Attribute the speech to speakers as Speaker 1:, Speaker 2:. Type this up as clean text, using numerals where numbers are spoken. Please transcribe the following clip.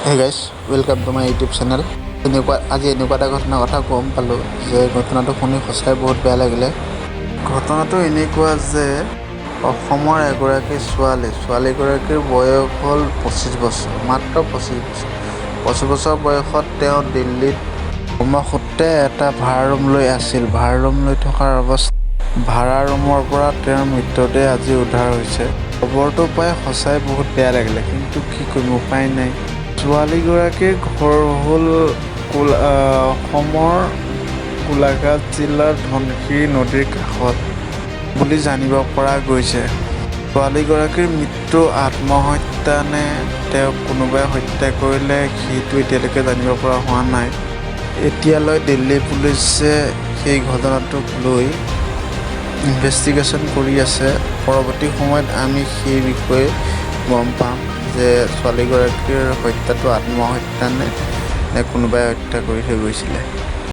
Speaker 1: Hey guys, welcome to my YouTube channel. আজি এনেকুৱা এটা ঘটনাৰ কথা গম পালোঁ যে ঘটনাটো শুনি সঁচাই বহুত বেয়া লাগিলে। ঘটনাটো এনেকুৱা যে অসমৰ এগৰাকী ছোৱালীগৰাকীৰ বয়স হ'ল 25 বছৰ, মাত্ৰ 25 বছৰ। 25 বছৰ বয়সত তেওঁ দিল্লীত কৰ্মসূত্ৰে এটা ভাড়া ৰুম লৈ আছিল। ভাড়া ৰুম লৈ থকাৰ অৱস্থাত ভাড়া ৰুমৰ পৰা তেওঁৰ মৃতদেহ আজি উদ্ধাৰ হৈছে। খবৰটো পাই সঁচাই বহুত বেয়া লাগিলে, কিন্তু কি কৰিম, উপায় নাই। ছোৱালীগৰাকীৰ ঘৰ হ'ল অসমৰ গোলাঘাট জিলাৰ ধনশিৰি নদীৰ কাষত বুলি জানিব পৰা গৈছে। ছোৱালীগৰাকীৰ মৃত্যু আত্মহত্যা নে তেওঁক কোনোবাই হত্যা কৰিলে সেইটো এতিয়ালৈকে জানিব পৰা হোৱা নাই। এতিয়ালৈ দিল্লী পুলিচে সেই ঘটনাটোক লৈ ইনভেষ্টিগেশ্যন কৰি আছে। পৰৱৰ্তী সময়ত আমি সেই বিষয়ে গম পাম যে ছোৱালীগৰাকীৰ হত্যাটো আত্মহত্যা নে কোনোবাই হত্যা কৰি থৈ গৈছিলে।